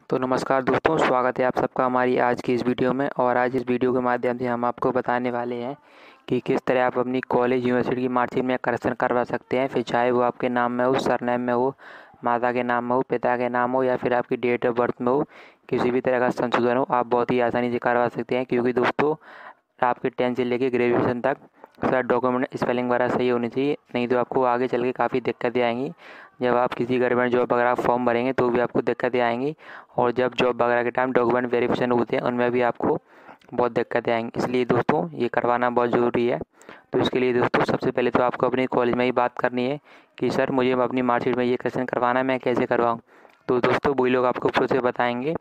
तो नमस्कार दोस्तों, स्वागत है आप सबका हमारी आज की इस वीडियो में। और आज इस वीडियो के माध्यम से हम आपको बताने वाले हैं कि किस तरह आप अपनी कॉलेज यूनिवर्सिटी की मार्कशीट में करेक्शन करवा सकते हैं। फिर चाहे वो आपके नाम में हो, सरनेम में हो, माता के नाम में हो, पिता के नाम हो, या फिर आपकी डेट ऑफ बर्थ में हो, किसी भी तरह का संशोधन हो, आप बहुत ही आसानी से करवा सकते हैं। क्योंकि दोस्तों आपके 10th से लेकर ग्रेजुएशन तक सर डॉक्यूमेंट स्पेलिंग वगैरह सही होनी चाहिए, नहीं तो आपको आगे चल के काफ़ी दिक्कतें आएंगी। जब आप किसी गवर्नमेंट जॉब वगैरह फॉर्म भरेंगे तो भी आपको दिक्कतें आएंगी, और जब जॉब वगैरह के टाइम डॉक्यूमेंट वेरिफिकेशन होते हैं उनमें भी आपको बहुत दिक्कतें आएंगी। इसलिए दोस्तों ये करवाना बहुत ज़रूरी है। तो इसके लिए दोस्तों सबसे पहले तो आपको अपने कॉलेज में ही बात करनी है कि सर मुझे अपनी मार्कशीट में ये करेक्शन करवाना है, मैं कैसे करवाऊँ। तो दोस्तों वही लोग आपको प्रोसेस बताएंगे,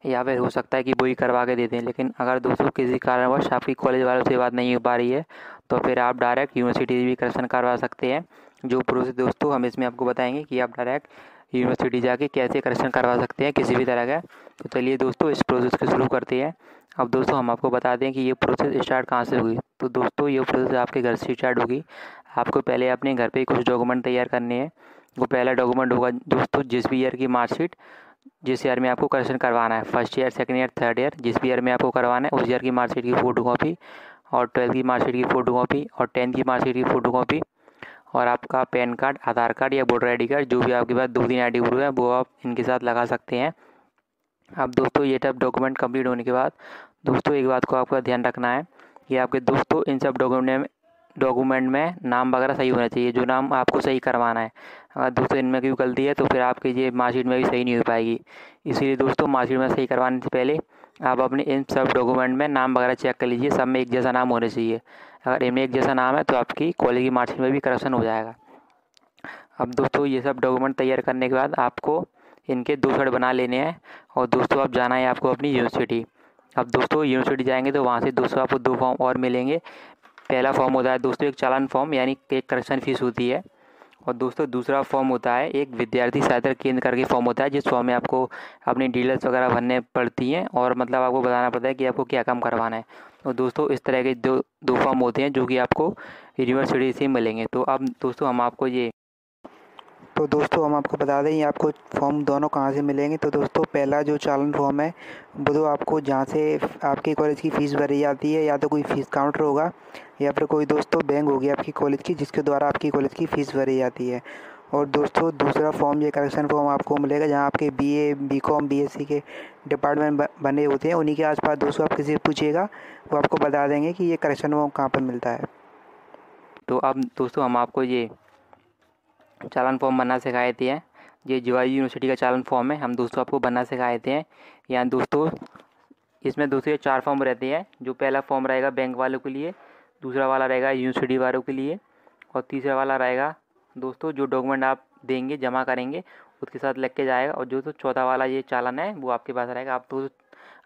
या फिर हो सकता है कि वही करवा के दे दें। लेकिन अगर दोस्तों किसी कारणवश आपकी कॉलेज वालों से बात नहीं हो पा रही है तो फिर आप डायरेक्ट यूनिवर्सिटी भी करेक्शन करवा सकते हैं। जो प्रोसेस दोस्तों हम इसमें आपको बताएंगे कि आप डायरेक्ट यूनिवर्सिटी जाके कैसे करेक्शन करवा सकते हैं किसी भी तरह का। तो चलिए दोस्तों इस प्रोसेस को शुरू करते हैं। अब दोस्तों हम आपको बता दें कि ये प्रोसेस स्टार्ट कहाँ से हुई। तो दोस्तों ये प्रोसेस आपके घर से स्टार्ट होगी। आपको पहले अपने घर पे कुछ डॉक्यूमेंट तैयार करने हैं। वो पहला डॉक्यूमेंट होगा दोस्तों जिस भी ईयर की मार्कशीट, जिस ईयर में आपको करेक्शन करवाना है, first year, second year, third year, जिस भी ईयर में आपको करवाना है उस ईयर की मार्कशीट की फ़ोटो कॉपी, और 12th की मार्कशीट की फ़ोटो कॉपी, और 10th की मार्कशीट की फ़ोटो कॉपी, और आपका पैन कार्ड, आधार कार्ड या वोटर आई डी कार्ड, जो भी आपके पास 2-3 आई डी प्रूफ है वो आप इनके साथ लगा सकते हैं। अब दोस्तों ये सब डॉक्यूमेंट कंप्लीट होने के बाद दोस्तों एक बात को आपका ध्यान रखना है कि आपके दोस्तों इन सब डॉक्यूमेंट में नाम वगैरह सही होना चाहिए, जो नाम आपको सही करवाना है। अगर दोस्तों इनमें कोई गलती है तो फिर आपकी ये मार्कशीट में भी सही नहीं हो पाएगी। इसीलिए दोस्तों मार्कशीट में सही करवाने से पहले आप अपने इन सब डॉक्यूमेंट में नाम वगैरह चेक कर लीजिए, सब में एक जैसा नाम होना चाहिए। अगर इनमें एक जैसा नाम है तो आपकी कॉलेज की मार्कशीट में भी करेक्शन हो जाएगा। अब दोस्तों ये सब डॉक्यूमेंट तैयार करने के बाद आपको इनके 2 सेट बना लेने हैं, और दोस्तों अब जाना है आपको अपनी यूनिवर्सिटी। अब दोस्तों यूनिवर्सिटी जाएंगे तो वहाँ से दोस्तों आपको 2 फॉर्म और मिलेंगे। पहला फॉर्म होता है दोस्तों एक चालान फॉर्म, यानी एक करेक्शन फीस होती है। और दोस्तों दूसरा फॉर्म होता है एक विद्यार्थी सहायता केंद्र करके फॉर्म होता है, जिस फॉर्म में आपको अपनी डिटेल्स वगैरह भरने पड़ती हैं, और मतलब आपको बताना पड़ता है कि आपको क्या काम करवाना है। तो दोस्तों इस तरह के दो दो फॉर्म होते हैं जो कि आपको यूनिवर्सिटी से मिलेंगे। तो अब दोस्तों हम आपको ये तो दोस्तों हम आपको बता दें ये आपको फॉर्म दोनों कहाँ से मिलेंगे। तो दोस्तों पहला जो चालान फॉर्म है वो तो आपको जहाँ से आपकी कॉलेज की फ़ीस भरी जाती है, या तो कोई फ़ीस काउंटर होगा या फिर कोई दोस्तों बैंक होगी आपकी कॉलेज की, जिसके द्वारा आपकी कॉलेज की फ़ीस भरी जाती है। और दोस्तों दूसरा फॉर्म ये करेक्शन फॉर्म आपको मिलेगा जहाँ आपके BA BCom BSc के डिपार्टमेंट बने होते हैं, उन्हीं के आसपास दोस्तों आप किसी से पूछिएगा, वो आपको बता देंगे कि ये करेक्शन फॉर्म कहाँ पर मिलता है। तो अब दोस्तों हम आपको ये चालान फॉर्म बनना सिखाए थे हैं। ये जीवाजी यूनिवर्सिटी का चालान फॉर्म है, हम दोस्तों आपको बनना सिखाए थे हैं। यहाँ दोस्तों इसमें दोस्तों ये 4 फॉर्म रहते हैं। जो पहला फॉर्म रहेगा बैंक वालों के लिए, दूसरा वाला रहेगा यूनिवर्सिटी वालों के लिए, और तीसरा वाला रहेगा दोस्तों जो डॉक्यूमेंट आप देंगे जमा करेंगे उसके साथ लग के जाएगा। और जो तो चौथा वाला ये चालान है वो आपके पास रहेगा।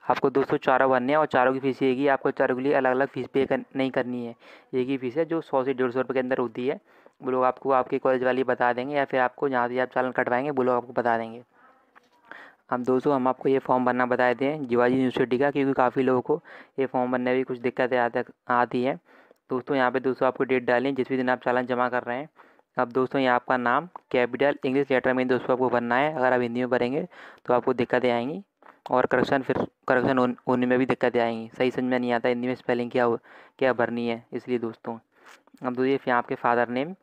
आपको दोस्तों चारों भरने हैं, और चारों की फ़ीस एक ही, आपको चारों के लिए अलग अलग फ़ीस नहीं करनी है। एक ही फ़ीस है जो 100 से 150 रुपये के अंदर होती है। वो लोग आपको आपके कॉलेज वाले बता देंगे, या फिर आपको जहाँ से आप चालान कटवाएंगे वो लोग आपको बता देंगे। अब दोस्तों हम आपको ये फॉर्म भरना बताए थे जीवाजी यूनिवर्सिटी का, क्योंकि काफ़ी लोगों को ये फॉर्म भरने में भी कुछ दिक्कतें आती है। दोस्तों यहाँ पे दोस्तों आपको डेट डालें जिस भी दिन आप चालान जमा कर रहे हैं। अब दोस्तों यहाँ आपका नाम कैपिटल इंग्लिश लेटर में दोस्तों आपको भरना है। अगर आप हिंदी में भरेंगे तो आपको दिक्कतें आएंगी, और करेक्शन होने में भी दिक्कतें आएंगी। सही समझ में नहीं आता हिंदी में स्पेलिंग क्या भरनी है, इसलिए दोस्तों। अब दोस्तों यहाँ आपके फादर नेम,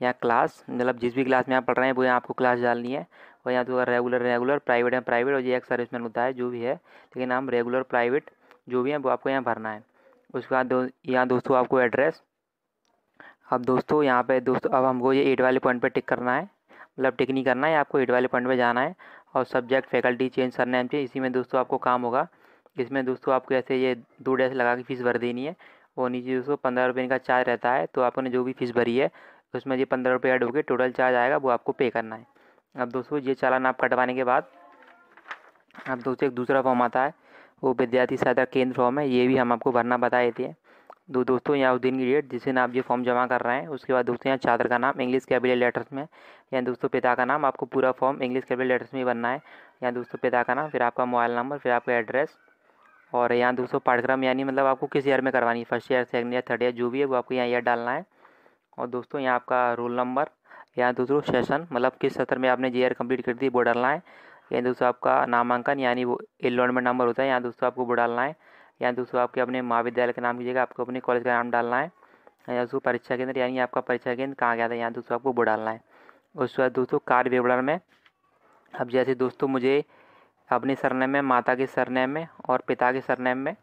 यहाँ क्लास, मतलब जिस भी क्लास में आप पढ़ रहे हैं वो यहाँ आपको क्लास डालनी है। और यहाँ तो रेगुलर, प्राइवेट है प्राइवेट, और ये एक सर्विसमैन होता है जो भी है, लेकिन हम रेगुलर प्राइवेट जो भी है वो आपको यहाँ भरना है। उसके बाद यहाँ दोस्तों आपको एड्रेस। अब दोस्तों यहाँ पे दोस्तों अब हमको ये 8 वाले पॉइंट पे टिक करना है, मतलब टिक नहीं करना है, आपको 8 वाले पॉइंट पे जाना है। और सब्जेक्ट फैकल्टी चेंज सरनेम चाहिए, इसी में दोस्तों आपको काम होगा। इसमें दोस्तों आपको ऐसे ये 2 डैश लगा के फ़ीस भर देनी है। और नीचे दोस्तों 15 रुपये का चार्ज रहता है, तो आपने जो भी फ़ीस भरी है उसमें ये 15 रुपये ऐड होकर टोटल चार्ज आएगा, वो आपको पे करना है। अब दोस्तों ये चालान आप कटवाने के बाद अब दोस्तों एक दूसरा फॉर्म आता है, वो विद्यार्थी सहायता केंद्र फॉर्म है। ये भी हम आपको भरना बताए थे। दोस्तों यहाँ उस दिन की डेट जिस दिन आप ये फॉर्म जमा कर रहे हैं, उसके बाद दोस्तों यहाँ छात्र का नाम इंग्लिश कैपिटल लेटर्स में, या दोस्तों पिता का नाम, आपको पूरा फॉर्म इंग्लिश कैपिटल लेटर्स में ही भरना है। यहाँ दोस्तों पिता का नाम, फिर आपका मोबाइल नंबर, फिर आपका एड्रेस, और यहाँ दोस्तों पाठ्यक्रम, यानी मतलब आपको किस ईयर में करवानी है, first year, second year, third year, जो भी है वो आपको यहाँ ईयर डालना है। और दोस्तों यहाँ आपका रोल नंबर, यहाँ दोस्तों सेशन, मतलब किस सत्र में आपने ईयर कंप्लीट कर दी वो डालना है। यहाँ दोस्तों आपका नामांकन यानी वो एनरोलमेंट नंबर होता है, यहाँ दोस्तों आपको वो डालना है। यहाँ दोस्तों आपके अपने महाविद्यालय का नाम कीजिएगा, आपको अपने कॉलेज का नाम डालना है। यहाँ दोस्तों परीक्षा केंद्र यानी आपका परीक्षा केंद्र कहाँ गया था, यहाँ दोस्तों आपको वो डालना है। उसके बाद दोस्तों कार्य विवरण में अब जैसे दोस्तों मुझे अपने सरनेम में, माता के सरनेम में और पिता के सरनेम में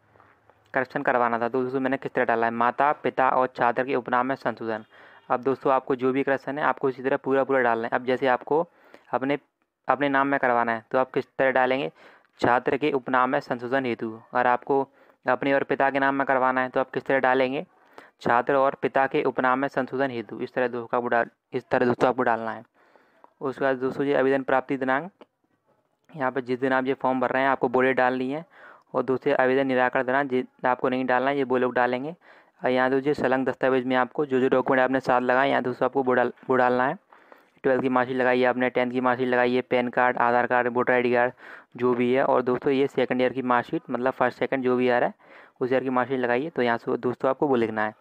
करेक्शन करवाना था, तो दोस्तों मैंने किस तरह डाला है, माता, पिता और छात्र के उपनाम में संशोधन। अब दोस्तों आपको जो भी करेक्शन है आपको इसी तरह पूरा पूरा डालना है। अब जैसे आपको अपने अपने नाम में करवाना है तो आप किस तरह डालेंगे, छात्र के उपनाम में संशोधन हेतु। और आपको अपने और पिता के नाम में करवाना है तो आप किस तरह डालेंगे, छात्र और पिता के उपनाम में संशोधन हेतु। इस तरह दोस्तों आपको डालना है। उसके बाद दोस्तों ये आवेदन प्राप्ति दिनांक, यहाँ पर जिस दिन आप ये फॉर्म भर रहे हैं आपको वो डेट डालनी है। और दूसरे आवेदन निराकरण दिनांक जिस आपको नहीं डालना है, ये वो लोग डालेंगे। और यहाँ दोस्तों संलग्न दस्तावेज में आपको जो जो डॉक्यूमेंट आपने साथ लगाए यहाँ दोस्तों आपको वो डालना है। 12th की मार्कशीट लगाइए आपने, 10th की मार्कशीट लगाइए, पैन कार्ड, आधार कार्ड, वोटर ID कार्ड जो भी है। और दोस्तों ये सेकंड ईयर की मार्कशीट मतलब फर्स्ट सेकंड जो भी आ रहा है उस ईयर की मार्कशीट लगाइए। तो यहाँ से दोस्तों आपको वो लिखना है।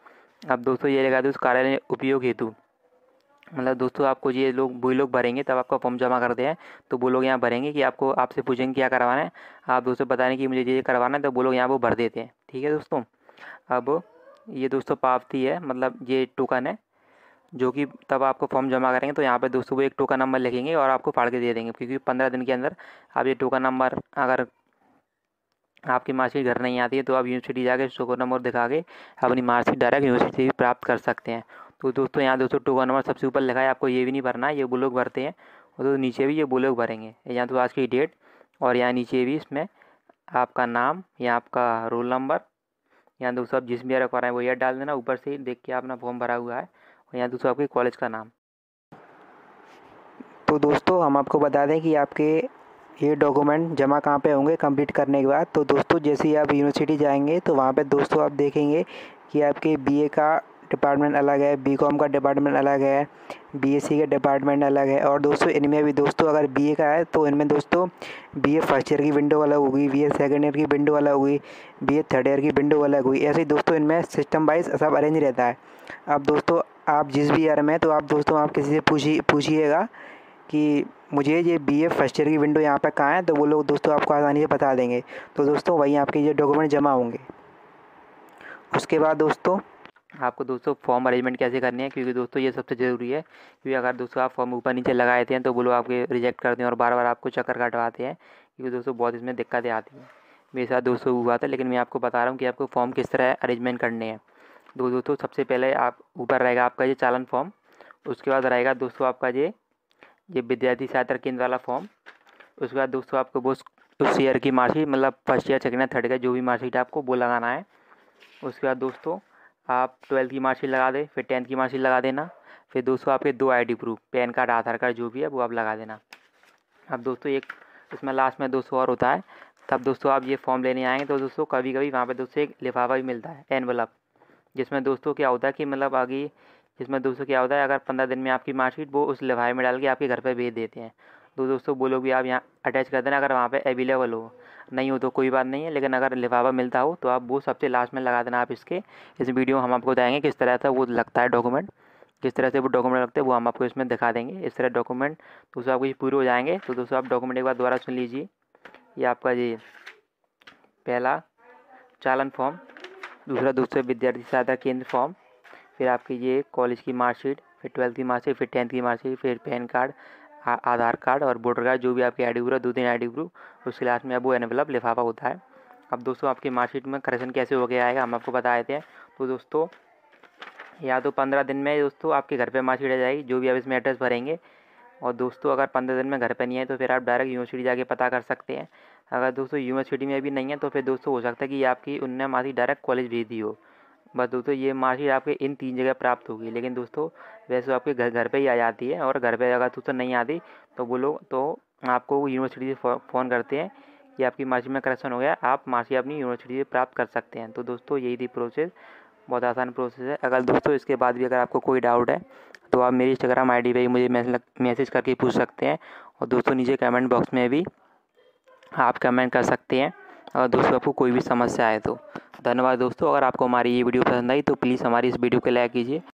अब दोस्तों ये लगा दो कार्यालय उपयोग हेतु, मतलब दोस्तों आपको ये लोग वही लोग भरेंगे तब आपका फॉर्म जमा करते हैं, तो वो लोग यहाँ भरेंगे कि आपको आपसे पूछेंगे क्या करवाना है, आप दोस्तों बताएं कि मुझे ये करवाना है, तो वो लोग यहाँ वो भर देते हैं। ठीक है दोस्तों। अब ये दोस्तों पावती है, मतलब ये टोकन है जो कि तब आपको फॉर्म जमा करेंगे तो यहाँ पर दोस्तों वो एक टोकन नंबर लिखेंगे और आपको फाड़ के दे देंगे, क्योंकि 15 दिन के अंदर आप ये टोकन नंबर, अगर आपकी मार्कशीट घर नहीं आती है तो आप यूनिवर्सिटी जाके टोकन नंबर दिखा के अपनी मार्कशीट डायरेक्ट यूनिवर्सिटी से भी प्राप्त कर सकते हैं। तो दोस्तों यहाँ दोस्तों टोकन नंबर सबसे ऊपर लिखा है, आपको ये भी नहीं भरना है, ये वो लोग भरते हैं। और तो नीचे भी ये वो लोग भरेंगे, यहाँ तो आज की डेट और यहाँ नीचे भी इसमें आपका नाम, यहाँ आपका रोल नंबर, यहाँ दोस्तों आप जिस भी रखवा रहे हैं वो ईयर डाल देना, ऊपर से देख के अपना फॉर्म भरा हुआ है। और यहाँ दोस्तों आपके कॉलेज का नाम। तो दोस्तों हम आपको बता दें कि आपके ये डॉक्यूमेंट जमा कहाँ पे होंगे कंप्लीट करने के बाद। तो दोस्तों जैसे ही आप यूनिवर्सिटी जाएंगे तो वहाँ पे दोस्तों आप देखेंगे कि आपके BA का डिपार्टमेंट अलग है, BCom का डिपार्टमेंट अलग है, BSc का डिपार्टमेंट अलग है। और दोस्तों इनमें भी दोस्तों अगर BA का है तो इनमें दोस्तों BA फर्स्ट ईयर की विंडो अलग होगी, BA सेकेंड ईयर की विंडो अलग होगी, BA थर्ड ईयर की विंडो अलग हुई। ऐसे ही दोस्तों इनमें सिस्टम वाइज सब अरेंज रहता है। अब दोस्तों आप जिस भी ईयर में, तो आप दोस्तों आप किसी से पूछिएगा कि मुझे ये BA फर्स्ट ईयर की विंडो यहाँ पे कहाँ है, तो वो लोग दोस्तों आपको आसानी से बता देंगे। तो दोस्तों वहीं आपके ये डॉक्यूमेंट जमा होंगे। उसके बाद दोस्तों आपको दोस्तों फॉर्म अरेंजमेंट कैसे करनी है, क्योंकि दोस्तों ये सबसे ज़रूरी है, क्योंकि अगर दोस्तों आप फॉर्म ऊपर नीचे लगाए थे तो वो लोग आपके रिजेक्ट करते हैं और बार बार आपको चक्कर काटवाते हैं, क्योंकि दोस्तों बहुत इसमें दिक्कतें आती हैं। मेरे साथ दोस्तों हुआ था, लेकिन मैं आपको बता रहा हूँ कि आपको फॉर्म किस तरह अरेंजमेंट करने हैं। दोस्तों सबसे पहले आप ऊपर रहेगा आपका ये चालन फॉर्म, उसके बाद रहेगा दोस्तों आपका ये विद्यार्थी सहायता केंद्र वाला फॉर्म। उसके बाद दोस्तों आपको वो उस ईयर की मार्कशीट, मतलब first year second year third year जो भी मार्कशीट आपको वो लगाना है। उसके बाद दोस्तों आप 12th की मार्कशीट लगा दें, फिर 10th की मार्कशीट लगा देना, फिर दोस्तों आपके 2 ID प्रूफ, पैन कार्ड, आधार कार्ड जो भी है वो आप लगा देना। अब दोस्तों एक इसमें लास्ट में दोस्तों और होता है, तब दोस्तों आप ये फॉर्म लेने आएंगे तो दोस्तों कभी कभी वहाँ पे दोस्तों एक लिफाफा भी मिलता है, एनवलप, जिसमें दोस्तों क्या होता है कि मतलब आगे जिसमें दोस्तों क्या होता है, अगर 15 दिन में आपकी मार्कशीट वो उस लिफाफे में डाल के आपके घर पर भेज देते हैं। तो दोस्तों वो लोग भी आप यहाँ अटैच कर देना, अगर वहाँ पे अवेलेबल हो, नहीं हो तो कोई बात नहीं है, लेकिन अगर लिफाफा मिलता हो तो आप वो सबसे लास्ट में लगा देना। आप इस वीडियो में हम आपको बताएंगे किस तरह से वो लगता है डॉक्यूमेंट, किस तरह से वो डॉक्यूमेंट लगते हैं वो हम आपको इसमें दिखा देंगे। इस तरह डॉक्यूमेंट दोस्तों आपको ये पूरे हो जाएंगे। तो दोस्तों आप डॉक्यूमेंट एक बार दोबारा सुन लीजिए। ये आपका ये पहला चालन फॉर्म, दूसरा दोस्तों विद्यार्थी सहायता केंद्र फॉर्म, फिर आपकी ये कॉलेज की मार्कशीट, फिर 12th की मार्कशीट, फिर 10th की मार्कशीट, फिर पैन कार्ड, आधार कार्ड और वोटर कार्ड जो भी आपके ID प्रूफ, 2-3 ID प्रूफ, उसके लास्ट में अब वो एनवलप लिफाफा होता है। अब दोस्तों आपकी मार्कशीट में करेक्शन कैसे हो गया आएगा हम आपको बता देते हैं। तो दोस्तों या तो 15 दिन में दोस्तों आपके घर पे मार्कशीट आ जाएगी, जो भी आप इसमें एड्रेस भरेंगे। और दोस्तों अगर 15 दिन में घर पे नहीं है तो फिर आप डायरेक्ट यूनिवर्सिटी जाके पता कर सकते हैं। अगर दोस्तों यूनिवर्सिटी में भी नहीं है तो फिर दोस्तों हो सकता है कि आपकी उनने मार्कशीट डायरेक्ट कॉलेज भेज दी हो। बस दोस्तों ये मार्कशीट आपके इन 3 जगह प्राप्त होगी, लेकिन दोस्तों वैसे आपके घर पे ही आ जाती है। और घर पे अगर दोस्तों नहीं आती तो वो लोग तो आपको यूनिवर्सिटी से फ़ोन करते हैं कि आपकी मार्कशीट में करेक्शन हो गया, आप मार्कशीट अपनी यूनिवर्सिटी से प्राप्त कर सकते हैं। तो दोस्तों यही थी प्रोसेस, बहुत आसान प्रोसेस है। अगर दोस्तों इसके बाद भी अगर आपको कोई डाउट है तो आप मेरी इंस्टाग्राम ID पे मुझे मैसेज करके पूछ सकते हैं। और दोस्तों नीचे कमेंट बॉक्स में भी आप कमेंट कर सकते हैं अगर दोस्तों आपको कोई भी समस्या आए तो। धन्यवाद दोस्तों। अगर आपको हमारी ये वीडियो पसंद आई तो प्लीज़ हमारी इस वीडियो को लाइक कीजिए।